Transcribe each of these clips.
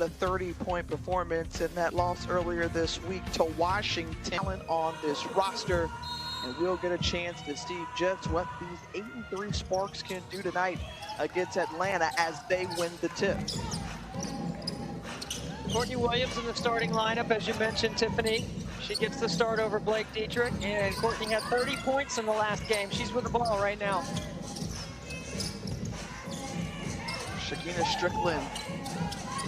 the 30-point performance in that loss earlier this week to Washington. Talent on this roster, and we'll get a chance to see just what these 8-3 Sparks can do tonight against Atlanta as they win the tip. Courtney Williams in the starting lineup, as you mentioned, Tiffany. She gets the start over Blake Dietrich, and Courtney had 30 points in the last game. She's with the ball right now. Shakina Strickland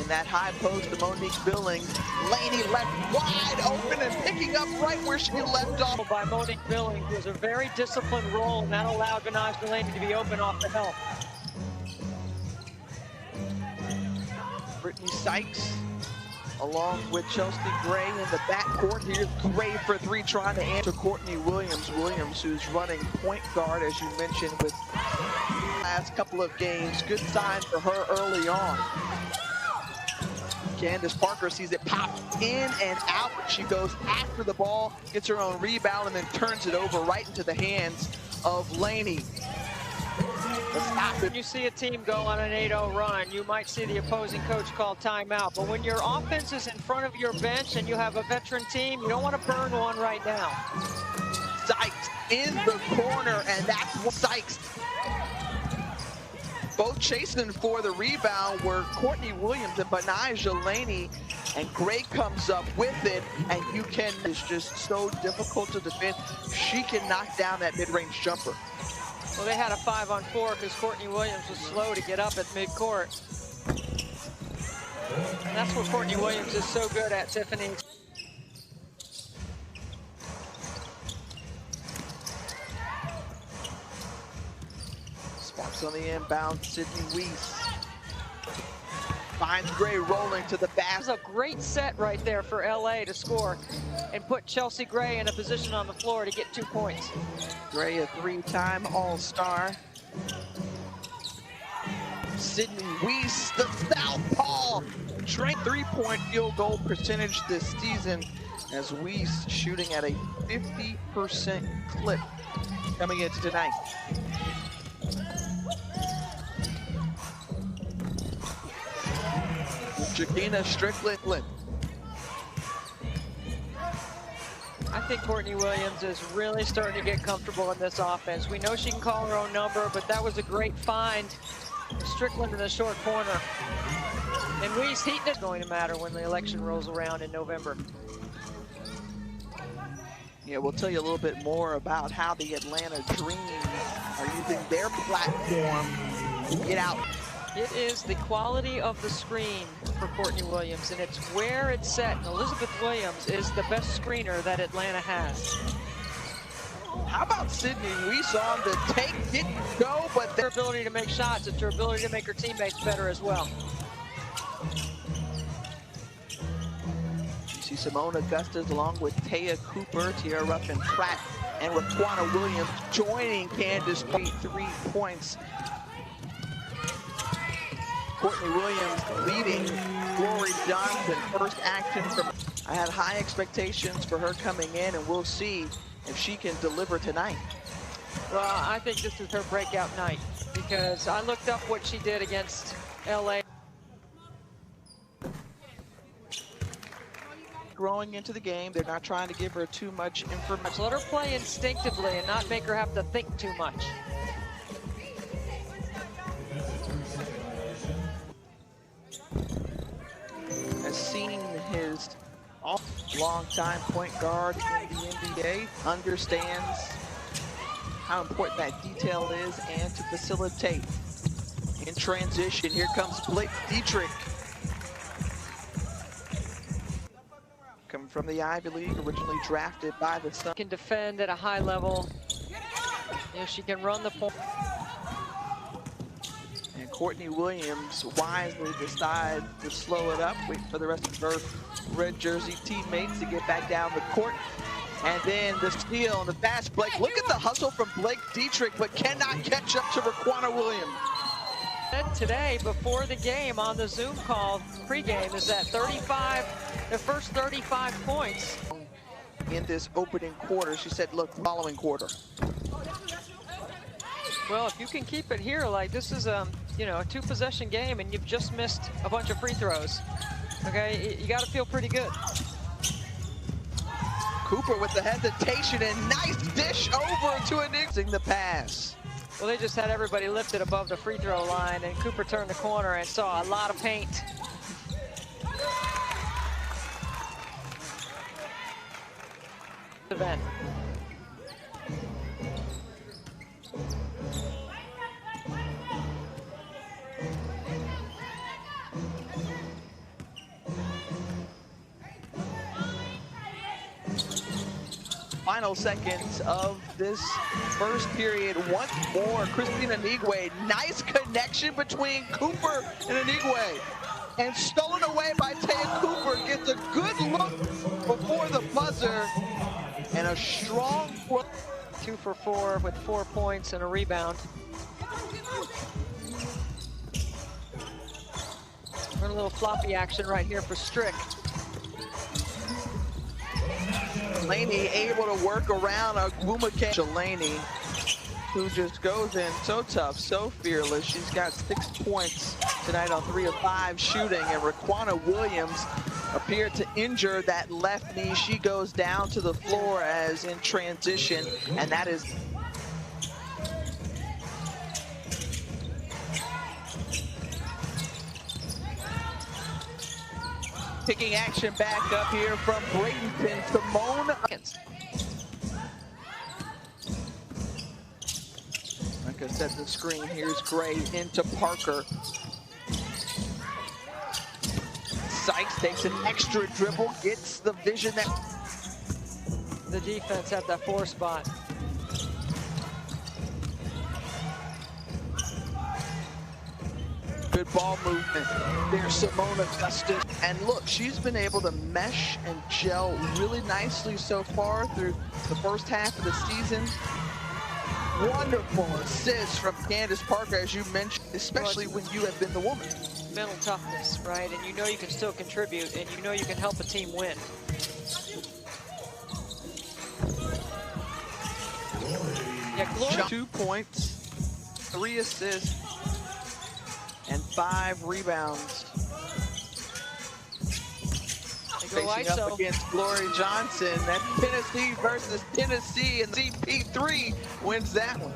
in that high post to Monique Billings. Laney left wide open and picking up right where she left off. By Monique Billings, it was a very disciplined role, and that allowed Vanage Delaney to be open off the help. Brittany Sykes along with Chelsea Gray in the backcourt. Here's Gray for three, trying to answer Courtney Williams. Williams, who's running point guard, as you mentioned, with last couple of games. Good sign for her early on. Candace Parker sees it pop in and out. She goes after the ball, gets her own rebound, and then turns it over right into the hands of Laney. When you see a team go on an 8-0 run, you might see the opposing coach call timeout. But when your offense is in front of your bench and you have a veteran team, you don't want to burn one right now. Sykes in the corner, and that's what Sykes. Both chasing for the rebound were Courtney Williams and Banaja Laney, and Gray comes up with it, and it's just so difficult to defend. She can knock down that mid-range jumper. Well, they had a 5-on-4 because Courtney Williams was slow to get up at midcourt. And that's what Courtney Williams is so good at, Tiffany. Sparks on the inbound, Sydney Weiss finds Gray rolling to the basket. This is a great set right there for LA to score and put Chelsea Gray in a position on the floor to get 2 points. Gray, a 3-time All-Star. Sydney Weiss, the southpaw, straight three-point field goal percentage this season, as Weiss shooting at a 50% clip coming into tonight. Shakina Strickland. I think Courtney Williams is really starting to get comfortable in this offense. We know she can call her own number, but that was a great find. Strickland in the short corner. And Weiss heat is going to matter when the election rolls around in November. Yeah, we'll tell you a little bit more about how the Atlanta Dream are using their platform to get out. It is the quality of the screen for Courtney Williams, and it's where it's set. And Elizabeth Williams is the best screener that Atlanta has. How about Sydney Weiss on the take? Didn't go, but their ability to make shots, it's her ability to make her teammates better as well. You see Simone Augustus along with Taya Cooper, Tiara Ruffin-Pratt, and Raquana Williams joining Candace. 3 points. Courtney Williams leading Glory Johnson. First action from. I had high expectations for her coming in, and we'll see if she can deliver tonight. Well, I think this is her breakout night, because I looked up what she did against LA. Growing into the game, they're not trying to give her too much information. Let her play instinctively and not make her have to think too much. Has seen his long-time point guard in the NBA, understands how important that detail is, and to facilitate in transition. Here comes Blake Dietrich. Coming from the Ivy League, originally drafted by the Sun. Can defend at a high level. If she can run the point. And Courtney Williams wisely decides to slow it up, wait for the rest of her red jersey teammates to get back down the court. And then the steal and the fast Blake. Look at the hustle from Blake Dietrich, but cannot catch up to Raquana Williams. Today, before the game on the Zoom call pregame, is that the first 35 points. In this opening quarter, she said, look, following quarter. Well, if you can keep it here, like this is a 2-possession game and you've just missed a bunch of free throws. Okay, you got to feel pretty good. Cooper with the hesitation and nice dish over to Enigma. The pass. Well, they just had everybody lifted above the free throw line, and Cooper turned the corner and saw a lot of paint. Event. Final seconds of this first period. Once more, Christina Nigwe. Nice connection between Cooper and Nigwe. And stolen away by Taya Cooper. Gets a good look before the buzzer. And a strong 2 for 4 with 4 points and a rebound. We're a little floppy action right here for Strick. Laney able to work around Agwumake. Laney, who just goes in so tough, so fearless. She's got 6 points tonight on 3 of 5 shooting, and Raquana Williams appeared to injure that left knee. She goes down to the floor as in transition, and that is picking action back up here from Bradenton. Simone. Like I said, the screen here's Gray into Parker. Sykes takes an extra dribble, gets the vision that the defense at that 4 spot. Good ball movement. There's Simone Augustus. And look, she's been able to mesh and gel really nicely so far through the first half of the season. Wonderful assist from Candace Parker, as you mentioned, especially when you have been the woman. Mental toughness, right? And you know you can still contribute, and you know you can help a team win. Yeah, Glory. 2 points, 3 assists, and 5 rebounds. Facing up against Glory Johnson. That's Tennessee versus Tennessee, and CP3 wins that one.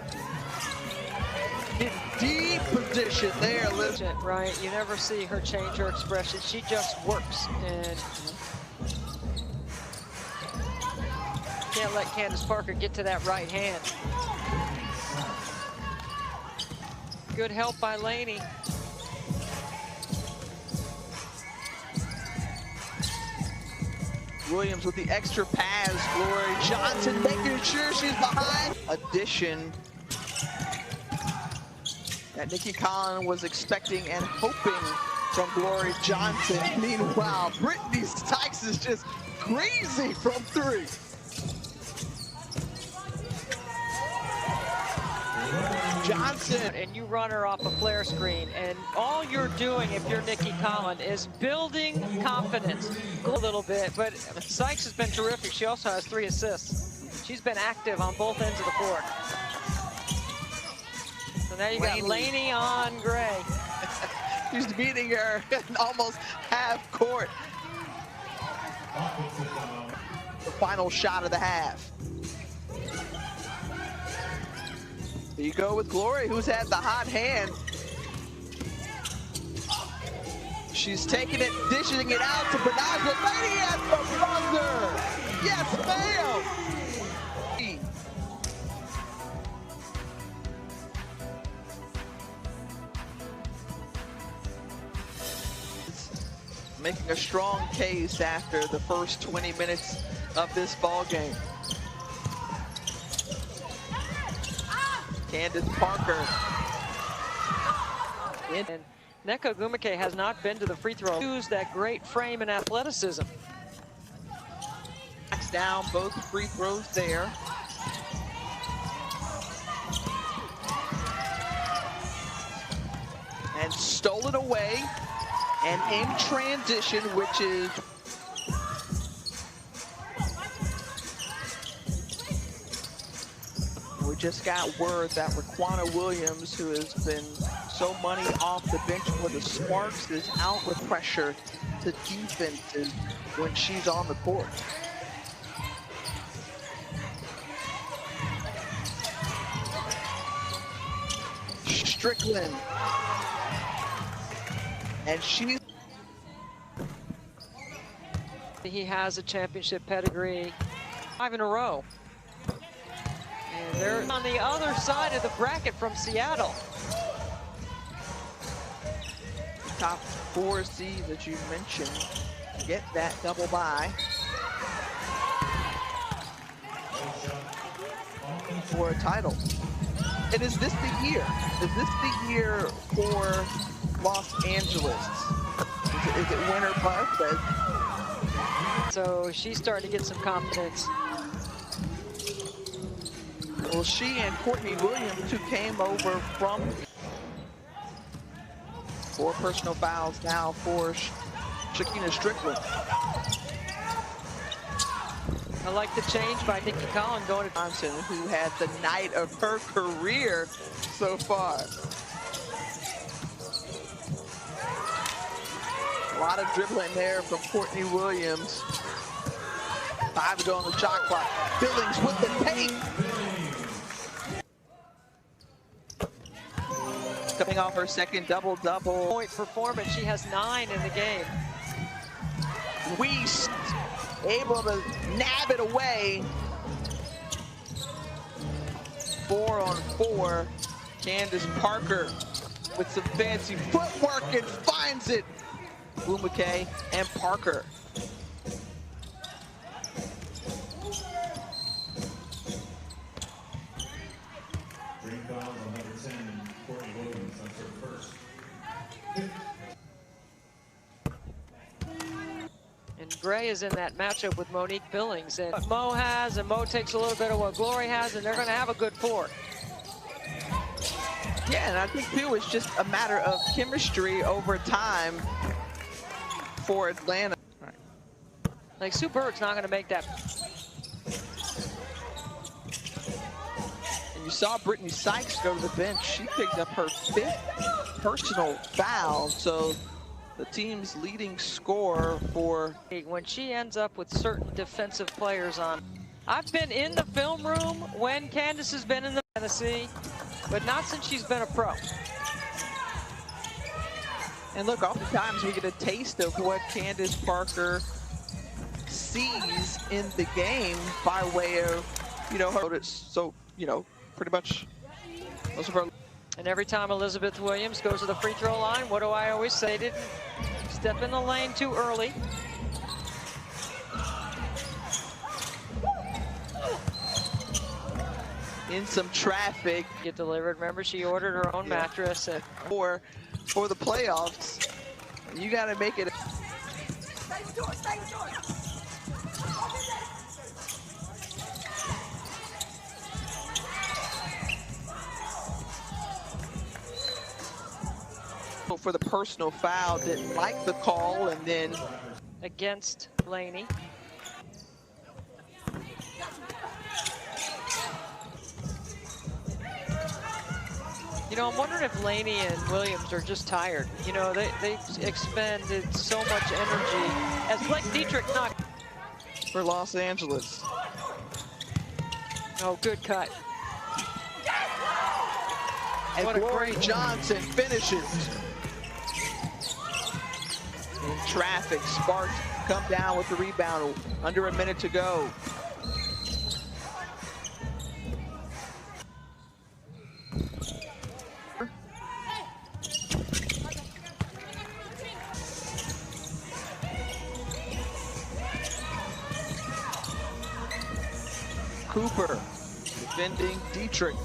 In deep position there, Liz. Right, you never see her change her expression. She just works, and can't let Candace Parker get to that right hand. Good help by Laney. Williams with the extra pass. Glory Johnson making sure she's behind. Addition that Nikki Collin was expecting and hoping from Glory Johnson. Meanwhile, Brittany Sykes is just crazy from 3. Johnson. And you run her off a flare screen, and all you're doing if you're Nikki Collin is building confidence a little bit. But Sykes has been terrific. She also has 3 assists. She's been active on both ends of the court. So now you got Laney on Gray. She's beating her almost half court. The final shot of the half. There you go with Glory, who's had the hot hand. She's taking it, dishing it out to Bernard. Laney at the buzzer. Yes, ma'am. Making a strong case after the first 20 minutes of this ball game. Candace Parker. And Nneka Ogwumike has not been to the free throw. Use that great frame and athleticism. Backs down both free throws there. And stolen away. And in transition, which is we just got word that Raquana Williams, who has been so money off the bench for the Sparks, is out with pressure to defenses when she's on the court. Strickland. And he has a championship pedigree 5 in a row. And they're on the other side of the bracket from Seattle. The top 4 seeds that you mentioned get that double bye for a title. And is this the year? Is this the year for Los Angeles? Is it win or bust? So she's starting to get some confidence. Well, she and Courtney Williams, who came over from 4 personal fouls now for Shakina Strickland. I like the change by Nikki Collin going to Johnson, who had the night of her career so far. A lot of dribbling there from Courtney Williams. 5 to go on the shot clock. Billings with the paint. Coming off her second double-double. Point performance, she has 9 in the game. Weiss able to nab it away. 4 on 4. Candace Parker with some fancy footwork and finds it. Bumake and Parker. Dream foul on number 10, Courtney Williams. That's her first. And Gray is in that matchup with Monique Billings. And what Mo has, and Mo takes a little bit of what Glory has, and they're going to have a good 4. Yeah, and I think, too, it's just a matter of chemistry over time for Atlanta. Right. Like, Sue Bird's not going to make that. And you saw Brittany Sykes go to the bench. She picked up her 5th personal foul. So the team's leading scorer for... When she ends up with certain defensive players on. I've been in the film room when Candace has been in the Tennessee, but not since she's been a pro. And look, oftentimes we get a taste of what Candace Parker sees in the game by way of, you know, her. So, you know, pretty much most of her. And every time Elizabeth Williams goes to the free throw line, what do I always say? Didn't step in the lane too early. In some traffic. Get delivered. Remember, she ordered her own mattress. And for the playoffs, you got to make it. For the personal foul, didn't like the call, and then against Laney. You know, I'm wondering if Laney and Williams are just tired. You know, they expended so much energy. As Blake Dietrich knocked. For Los Angeles. Oh, good cut. And what Glory a great Johnson finishes. In traffic, Sparks come down with the rebound. Under a minute to go. Cooper defending Dietrich.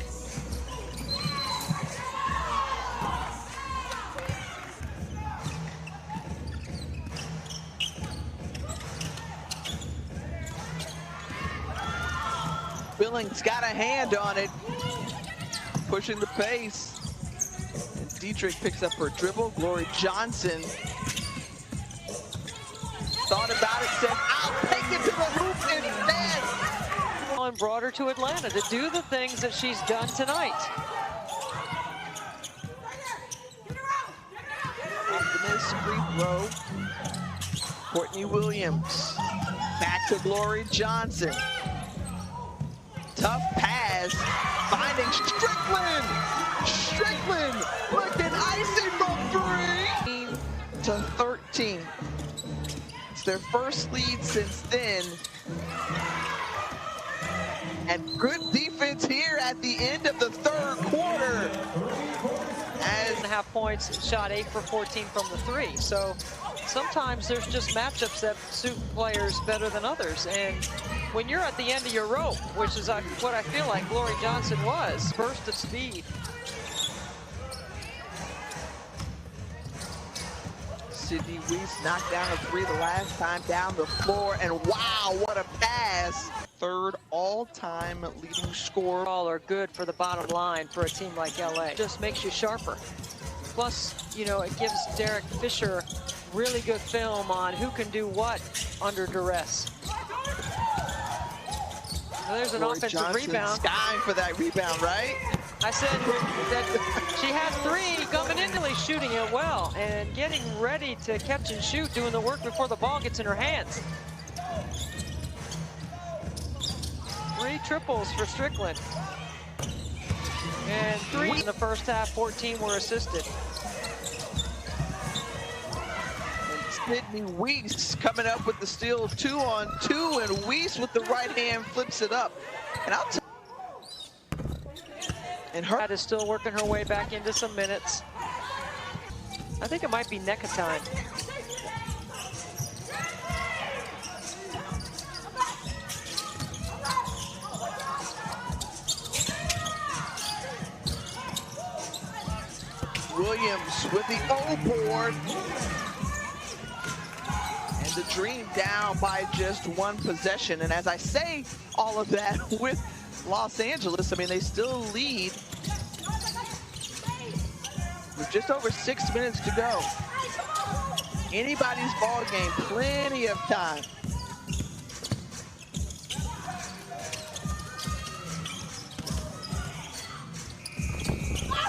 Billings got a hand on it, pushing the pace. And Dietrich picks up her dribble. Glory Johnson thought about it, said, I'll take it to the hoop instead. And brought her to Atlanta to do the things that she's done tonight. Optimist free throw. Courtney Williams, back to Glory Johnson. Tough pass, finding Strickland. Strickland looking icy from 3 to 13. It's their first lead since then. And good defense here at the end of the third quarter. As 1.5 points, shot 8 for 14 from the 3. So sometimes there's just matchups that suit players better than others. And when you're at the end of your rope, which is what I feel like Glory Johnson was, burst of speed. Sydney Weiss knocked down a 3 the last time down the floor, and wow, what a pass. Third all-time leading scorer. All are good for the bottom line for a team like LA. Just makes you sharper. Plus, you know, it gives Derek Fisher really good film on who can do what under duress. So there's an Glory offensive Johnson rebound. Skying for that rebound, right? I said that she had 3 coming in, really shooting it well and getting ready to catch and shoot, doing the work before the ball gets in her hands. 3 triples for Strickland. And 3 in the first half, 14 were assisted. And Sydney Weiss coming up with the steal, 2-on-2, and Weiss with the right hand flips it up. And I'll tell and her is still working her way back into some minutes. I think it might be NECA time. Williams with the O-board. And the Dream down by just 1 possession. And as I say all of that with Los Angeles, I mean, they still lead with just over 6 minutes to go. Anybody's ball game, plenty of time.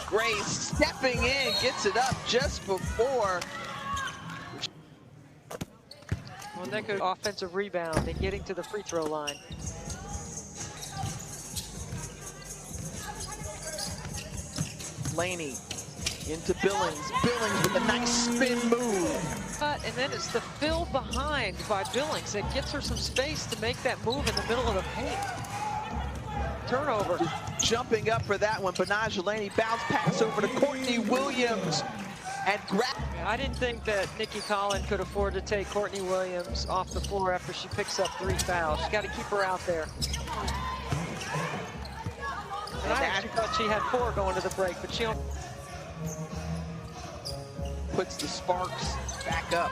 Grace stepping in, gets it up just before. Well, NECA offensive rebound and getting to the free throw line. Laney into Billings. Billings with a nice spin move. And then it's the fill behind by Billings that gets her some space to make that move in the middle of the paint. Turnover. Jumping up for that one. Banaj Laney bounce pass over to Courtney Williams. And grab. I didn't think that Nikki Collin could afford to take Courtney Williams off the floor after she picks up 3 fouls. She's got to keep her out there. And I actually thought she had 4 going to the break, but she puts the Sparks back up.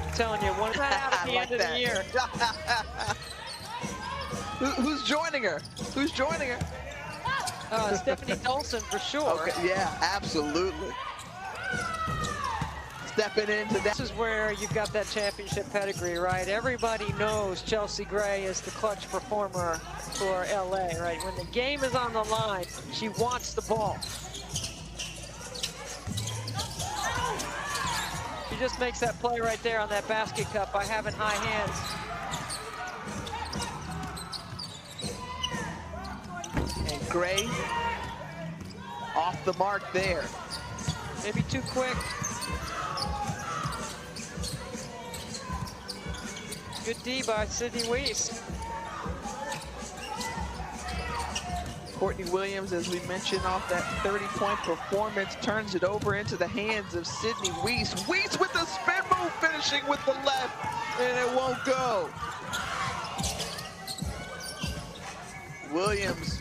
I'm telling you, one at the end of the year. Who's joining her? Who's joining her? Stephanie Dolson for sure. Okay, yeah, absolutely. Stepping into that. This is where you've got that championship pedigree, right? Everybody knows Chelsea Gray is the clutch performer for LA, right? When the game is on the line, she wants the ball. She just makes that play right there on that basket cut by having high hands. And Gray off the mark there. Maybe too quick. Good D by Sydney Weiss. Courtney Williams, as we mentioned, off that 30-point performance, turns it over into the hands of Sydney Weiss. Weiss with the spin move, finishing with the left, and it won't go. Williams,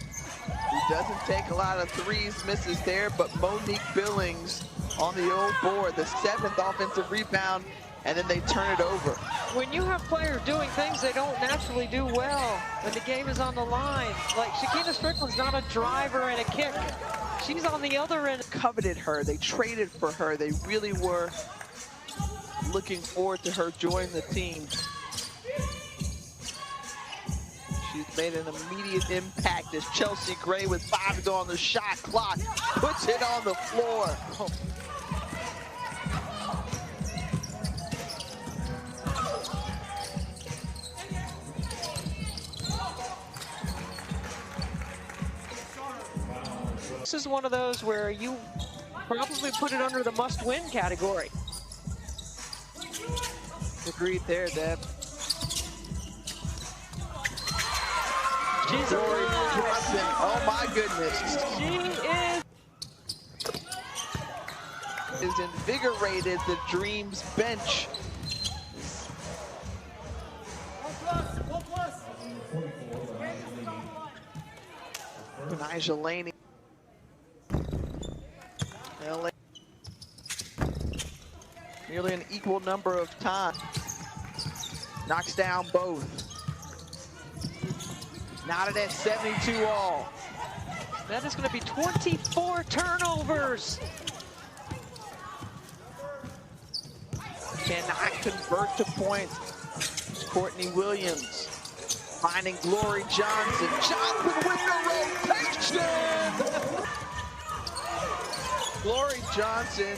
who doesn't take a lot of threes, misses there, but Monique Billings on the old board, the 7th offensive rebound, and then they turn it over. When you have players doing things they don't naturally do well, when the game is on the line, like Shakina Strickland's not a driver and a kick. She's on the other end. Coveted her, they traded for her. They really were looking forward to her joining the team. She She's made an immediate impact as Chelsea Gray, with 5 to go on the shot clock, puts it on the floor. This is one of those where you probably put it under the must-win category. Agreed there, Deb. She's Glory alive. Johnson. Oh my goodness. She is invigorated the Dreams bench. Nigel Laney. LA. Nearly an equal number of times. Knocks down both. Knotted at 72 all. That is going to be 24 turnovers. Cannot convert to points. Courtney Williams finding Glory Johnson. Johnson with the rotation! Glory Johnson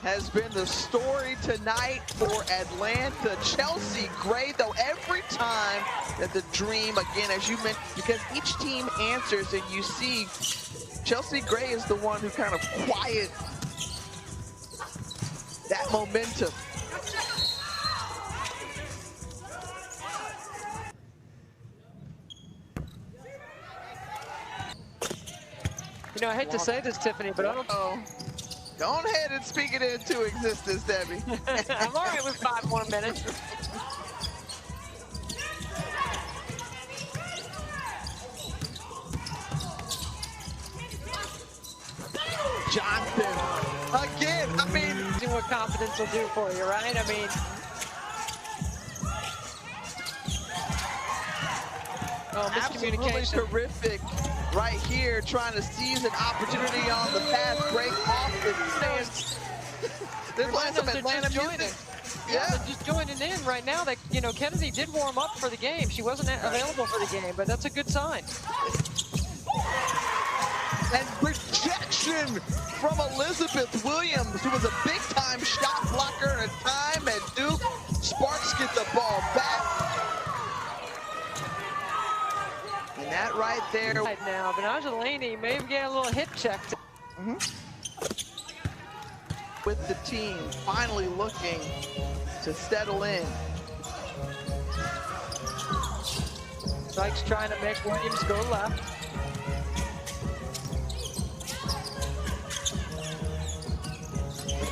has been the story tonight for Atlanta. Chelsea Gray, though, every time that the Dream, again, as you mentioned, because each team answers and you see Chelsea Gray is the one who kind of quiet that momentum. You know, I hate to say this, Tiffany, but I don't know. Go ahead and speak it into existence, Debbie. I'm all right with 5 more minutes. Johnson, again, I mean. See what confidence will do for you, right? I mean. Oh, miscommunication. Absolutely terrific right here, trying to seize an opportunity on the fast break off the stands. They're playing some Atlanta music. Yeah, they're just joining in right now. That, you know, Kennedy did warm up for the game. She wasn't available for the game, but that's a good sign. And rejection from Elizabeth Williams, who was a big-time shot blocker at a time at Duke. Sparks get the ball back. And that right there. Right now, but Angelini maybe get a little hip check. With the team finally looking to settle in. Sykes trying to make Williams go left.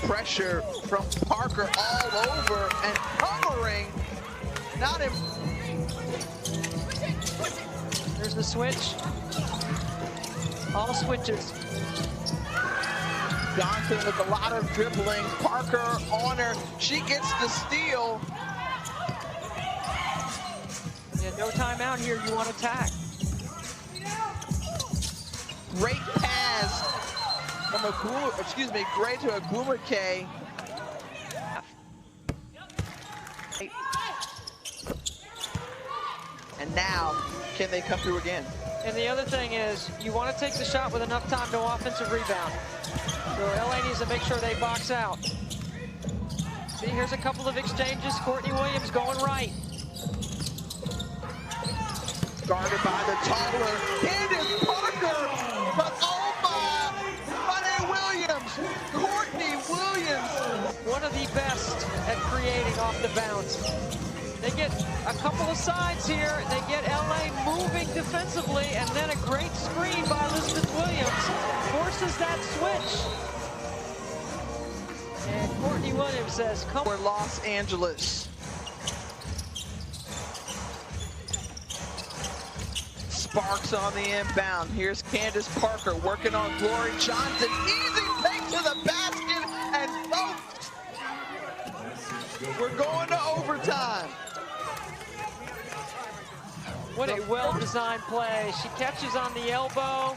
Pressure from Parker all over and covering. Not in. There's the switch. All switches. Johnson with a lot of dribbling. Parker on her. She gets the steal. Yeah, no timeout here. You want to attack. Great pass from Gray to Agumake. And now, can they come through again? And the other thing is, you want to take the shot with enough time to offensive rebound. So LA needs to make sure they box out. See, here's a couple of exchanges. Courtney Williams going right. Guarded by the taller Candace Parker, but oh my, Money Williams, Courtney Williams. One of the best at creating off the bounce. They get a couple of sides here. They get LA moving defensively, and then a great screen by Elizabeth Williams forces that switch. And Courtney Williams says, come for Los Angeles. Sparks on the inbound. Here's Candace Parker working on Glory Johnson. Easy take to the basket, and folks, we're going to overtime. What a well-designed play. She catches on the elbow.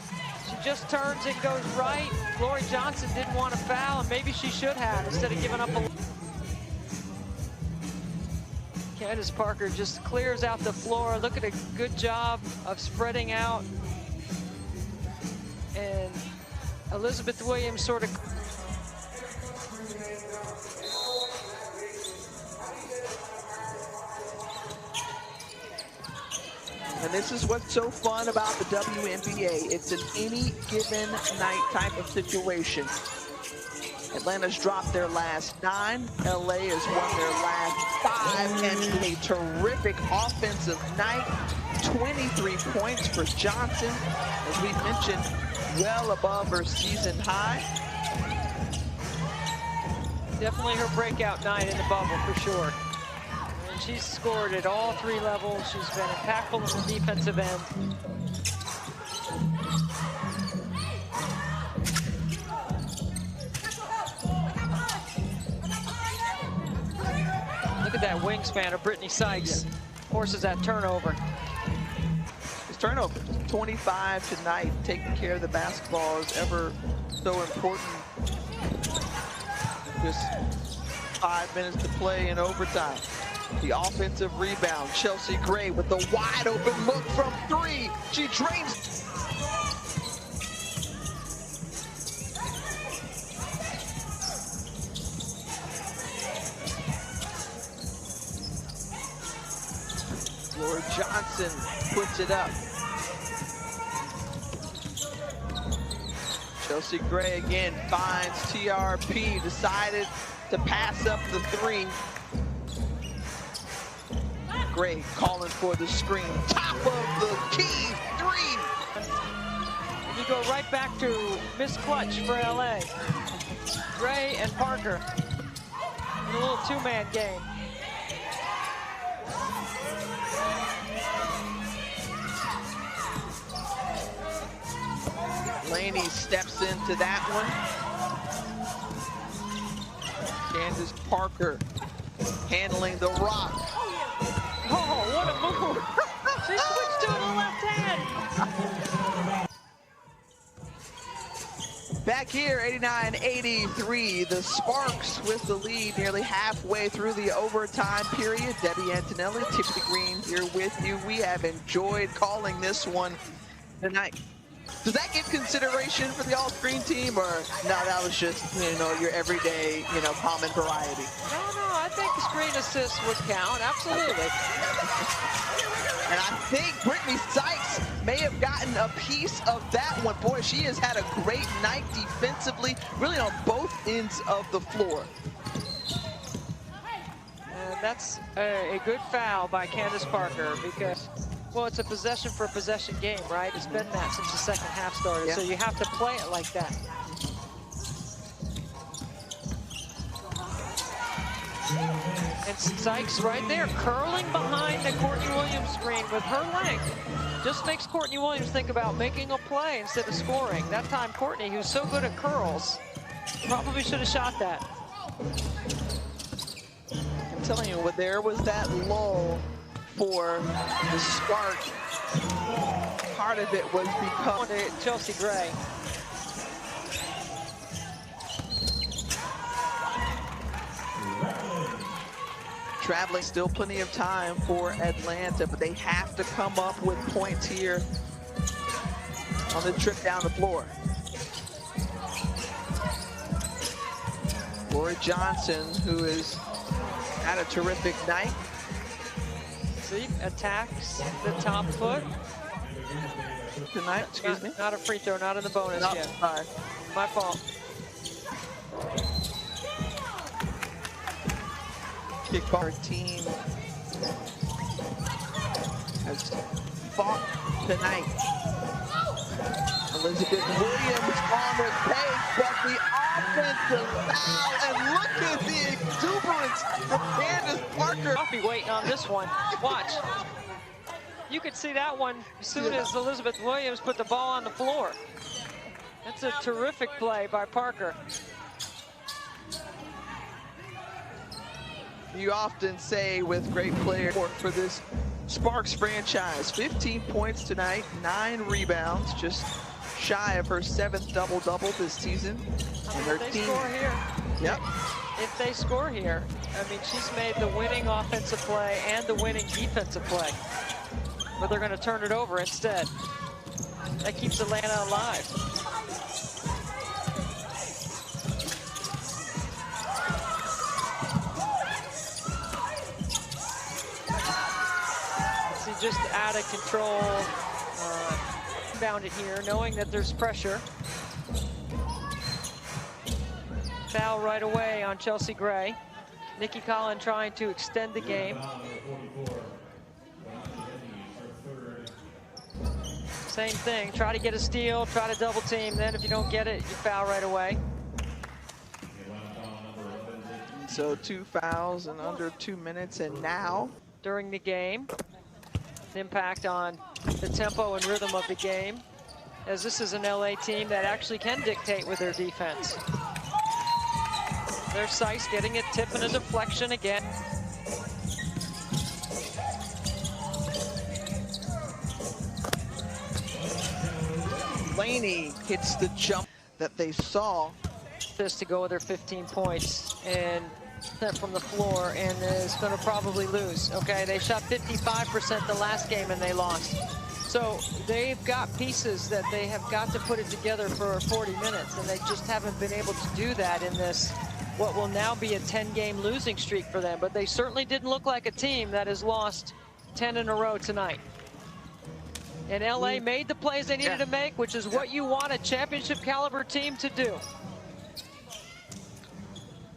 She just turns and goes right. Glory Johnson didn't want to foul, and maybe she should have instead of giving up a... Candace Parker just clears out the floor. Look at a good job of spreading out. And Elizabeth Williams sort of And this is what's so fun about the WNBA. It's an any given night type of situation. Atlanta's dropped their last 9. LA has won their last 5. And a terrific offensive night. 23 points for Johnson. As we mentioned, well above her season high. definitely her breakout night in the bubble for sure. And she's scored at all 3 levels. She's been impactful in the defensive end. Look at that wingspan of Brittany Sykes. Forces that turnover. His turnover, 25 tonight. Taking care of the basketball is ever so important. Just 5 minutes to play in overtime. The offensive rebound, Chelsea Gray with the wide open look from 3. She drains. Laura Johnson puts it up. Chelsea Gray again finds TRP, decided to pass up the 3. Gray calling for the screen, top of the key, 3. And you go right back to Miss Clutch for LA. Gray and Parker in a little 2-man game. Laney steps into that one. Candace Parker handling the rock. Oh, what a move. She switched to the left hand. Back here, 89-83. The Sparks with the lead nearly halfway through the overtime period. Debbie Antonelli, Tiffany Green here with you. We have enjoyed calling this one tonight. Does that get consideration for the all-screen team, or no, that was just, you know, your everyday, you know, common variety? No, I think the screen assists would count, absolutely. And I think Brittany Sykes may have gotten a piece of that one. Boy, she has had a great night defensively, really on both ends of the floor. And that's a good foul by Candace Parker because, well, it's a possession for possession game, right? It's been that since the second half started, so you have to play it like that. And Sykes right there, curling behind the Courtney Williams screen with her length. Just makes Courtney Williams think about making a play instead of scoring. That time, Courtney, who's so good at curls, probably should have shot that. I'm telling you, there was that lull for the Spark. Part of it was because Chelsea Gray. Traveling, still plenty of time for Atlanta, but they have to come up with points here on the trip down the floor. Laura Johnson, who has had a terrific night. See, attacks the top foot. Tonight, excuse me. Not a free throw, not in the bonus yet. Sorry. My fault. Kickball team has fought tonight. Elizabeth Williams on the pace, but the offensive foul, and look at the exuberance of Candace Parker. I'll be waiting on this one. Watch. You could see that one as soon as Elizabeth Williams put the ball on the floor. That's a terrific play by Parker. You often say with great players for this Sparks franchise, 15 points tonight, 9 rebounds, just shy of her 7th double-double this season. And her team score here. Yep. if they score here. I mean, she's made the winning offensive play and the winning defensive play. But they're going to turn it over instead. That keeps Atlanta alive. See, just out of control. Found it here, knowing that there's pressure. Foul right away on Chelsea Gray. Nikki Collin trying to extend the game. Same thing, try to get a steal, try to double team, then if you don't get it, you foul right away. So 2 fouls in under 2 minutes, and now during the game, impact on the tempo and rhythm of the game, as this is an LA team that actually can dictate with their defense. There's Seiss getting a tip and a deflection again. Laney hits the jump that they saw. This to go with their 15 points and from the floor, and is going to probably lose. Okay, they shot 55% the last game and they lost. So they've got pieces that they have got to put it together for 40 minutes, and they just haven't been able to do that in this, what will now be a 10-game losing streak for them. But they certainly didn't look like a team that has lost 10 in a row tonight. And LA made the plays they needed to make, which is what you want a championship caliber team to do.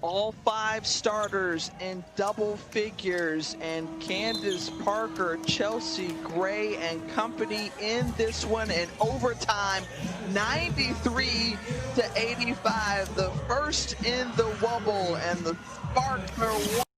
All 5 starters in double figures, and Candace Parker, Chelsea Gray, and company in this one in overtime, 93-85, the first in the wobble, and the Sparks are